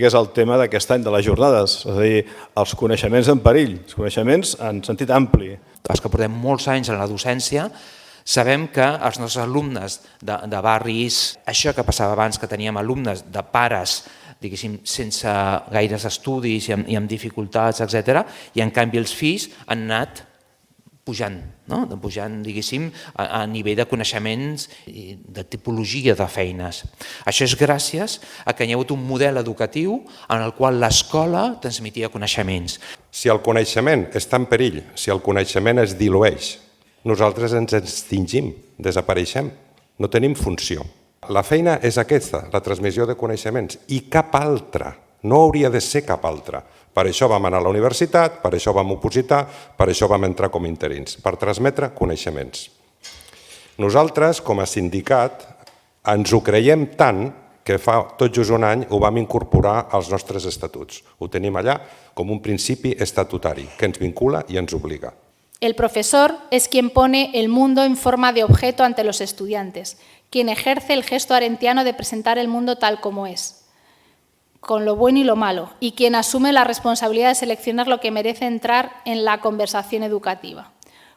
que és el tema d'aquest any de les jornades, és a dir, els coneixements en perill, els coneixements en sentit ampli. Els que portem molts anys en la docència sabem que els nostres alumnes de barris, això que passava abans, que teníem alumnes de pares, diguéssim, sense gaires estudis i amb dificultats, etc., i en canvi els fills han anat pujant, diguéssim, a nivell de coneixements i de tipologia de feines. Això és gràcies a que hi ha hagut un model educatiu en el qual l'escola transmetia coneixements. Si el coneixement està en perill, si el coneixement es dilueix, nosaltres ens extingim, desapareixem, no tenim funció. La feina és aquesta, la transmissió de coneixements, i cap altra, no hauria de ser cap altra. Per això vam anar a la universitat, per això vam opositar, per això vam entrar com interins, per transmetre coneixements. Nosaltres, com a sindicat, ens ho creiem tant que fa tot just un any ho vam incorporar als nostres estatuts. Ho tenim allà com un principi estatutari que ens vincula i ens obliga. El profesor es quien pone el mundo en forma de objeto ante los estudiantes, quien ejerce el gesto arendtiano de presentar el mundo tal como es, con lo bueno y lo malo, y quien asume la responsabilidad de seleccionar lo que merece entrar en la conversación educativa.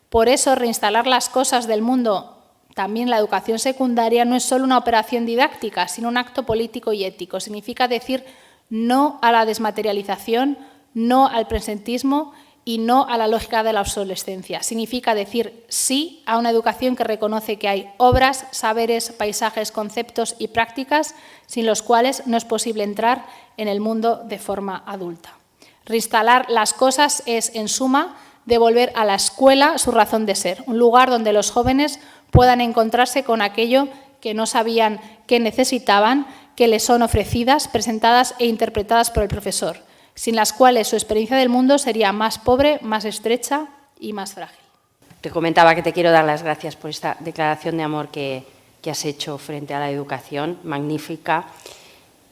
Por eso, reinstalar las cosas del mundo, también la educación secundaria, no es solo una operación didáctica, sino un acto político y ético. Significa decir no a la desmaterialización, no al presentismo y no a la lógica de la obsolescencia. Significa decir sí a una educación que reconoce que hay obras, saberes, paisajes, conceptos y prácticas sin los cuales no es posible entrar en el mundo de forma adulta. Reinstalar las cosas es, en suma, devolver a la escuela su razón de ser, un lugar donde los jóvenes puedan encontrarse con aquello que no sabían que necesitaban, que les son ofrecidas, presentadas e interpretadas por el profesor, sin las cuales su experiencia del mundo sería más pobre, más estrecha y más frágil. Te comentaba que te quiero dar las gracias por esta declaración de amor que has hecho frente a la educación, magnífica,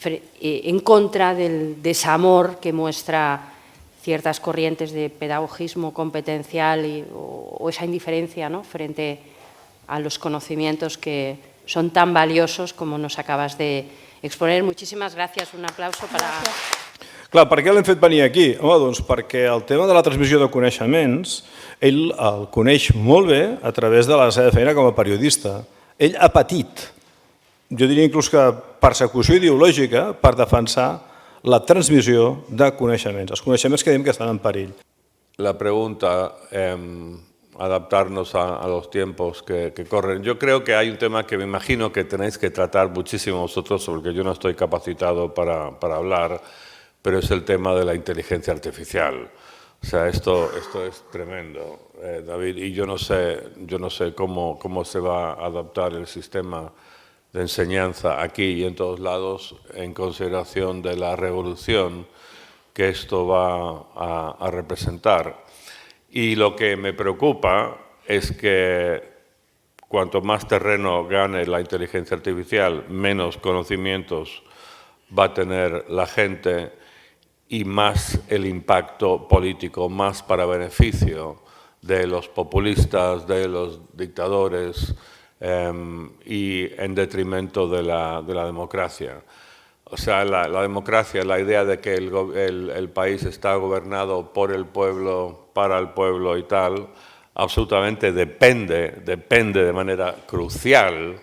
en contra del desamor que muestra ciertas corrientes de pedagogismo competencial o esa indiferencia, ¿no?, frente a los conocimientos que son tan valiosos como nos acabas de exponer. Muchísimas gracias. Un aplauso para... Clar, per què l'hem fet venir aquí? Home, doncs perquè el tema de la transmissió de coneixements, ell el coneix molt bé a través de la seva feina com a periodista. Ell ha patit, jo diria inclús que persecució ideològica per defensar la transmissió de coneixements, els coneixements que diem que estan en perill. La pregunta, adaptarnos a los tiempos que corren. Yo creo que hay un tema que me imagino que tenéis que tratar muchísimo vosotros, porque yo no estoy capacitado para hablar, pero es el tema de la inteligencia artificial. O sea, esto es tremendo, David, y yo no sé cómo se va a adaptar el sistema de enseñanza aquí y en todos lados en consideración de la revolución que esto va a representar. Y lo que me preocupa es que cuanto más terreno gane la inteligencia artificial, menos conocimientos va a tener la gente y más el impacto político, más para beneficio de los populistas, de los dictadores y en detrimento de la democracia. O sea, la democracia, la idea de que el país está gobernado por el pueblo, para el pueblo y tal, absolutamente depende de manera crucial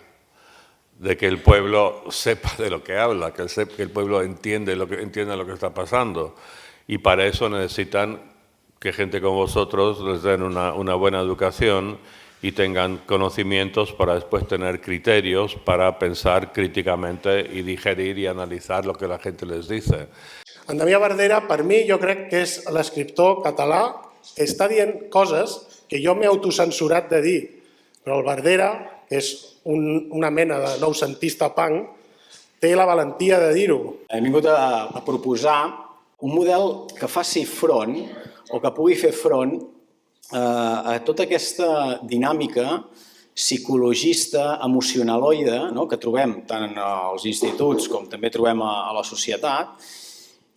de que el pueblo sepa de lo que habla, que el pueblo entienda lo que está pasando. Y para eso necesitan que gente como vosotros les den una buena educación y tengan conocimientos para después tener criterios para pensar críticamente y digerir y analizar lo que la gente les dice. En Damià Bardera, per mi, jo crec que és l'escriptor català que està dient coses que jo m'he autocensurat de dir, però el Bardera, que és una mena de noucentista punk, té la valentia de dir-ho. Hem vingut a proposar un model que faci front o que pugui fer front a tota aquesta dinàmica psicologista, emocionaloide, que trobem tant als instituts com també trobem a la societat.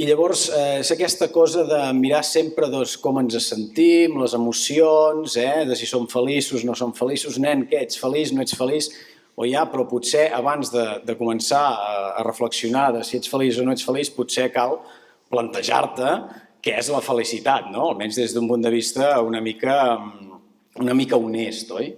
I llavors és aquesta cosa de mirar sempre com ens sentim, les emocions, de si som feliços, no som feliços, nen, què, ets feliç, no ets feliç? o ja, però potser abans de començar a reflexionar de si ets feliç o no ets feliç, potser cal plantejar-te què és la felicitat, no? Almenys des d'un punt de vista una mica honest, oi?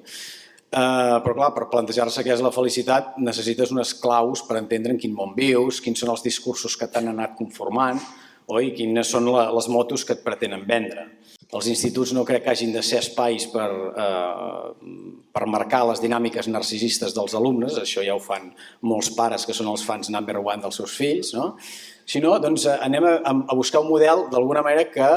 Però clar, per plantejar-se què és la felicitat necessites unes claus per entendre en quin món vius, quins són els discursos que t'han anat conformant, oi? Quines són les motos que et pretenen vendre. Els instituts no crec que hagin de ser espais per marcar les dinàmiques narcisistes dels alumnes, això ja ho fan molts pares que són els fans number one dels seus fills, no? Sinó, doncs, anem a buscar un model d'alguna manera que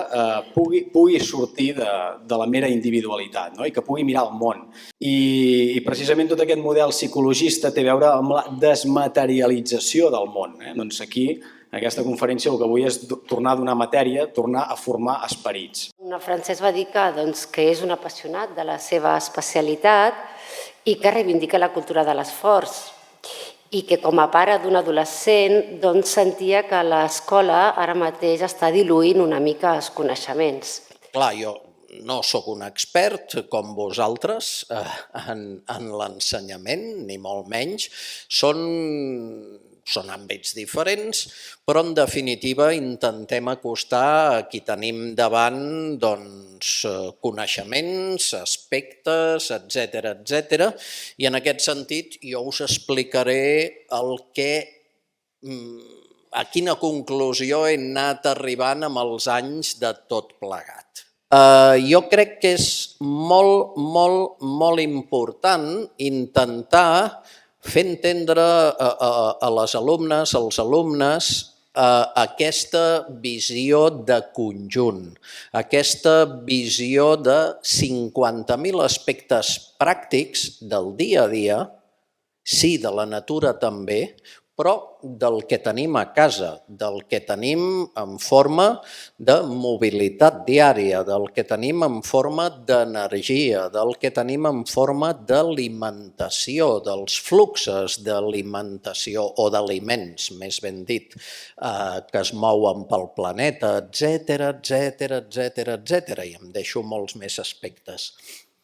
pugui sortir de la mera individualitat, no? I que pugui mirar el món. I precisament tot aquest model psicologista té a veure amb la desmaterialització del món. Doncs aquí, en aquesta conferència, el que vull és tornar a donar matèria, tornar a formar esperits. Francesc va dir que és un apassionat de la seva especialitat i que reivindica la cultura de l'esforç. I que com a pare d'un adolescent sentia que l'escola ara mateix està diluint una mica els coneixements. Clar, jo no sóc un expert com vosaltres en l'ensenyament, ni molt menys. Són àmbits diferents, però en definitiva intentem acostar a qui tenim davant coneixements, aspectes, etc. I en aquest sentit jo us explicaré a quina conclusió he anat arribant amb els anys de tot plegat. Jo crec que és molt important intentar fer entendre a les alumnes, als alumnes, aquesta visió de conjunt, aquesta visió de 50.000 aspectes pràctics del dia a dia, sí, de la natura també, però del que tenim a casa, del que tenim en forma de mobilitat diària, del que tenim en forma d'energia, del que tenim en forma d'alimentació, dels fluxos d'alimentació o d'aliments, més ben dit, que es mouen pel planeta, etc. I em deixo molts més aspectes.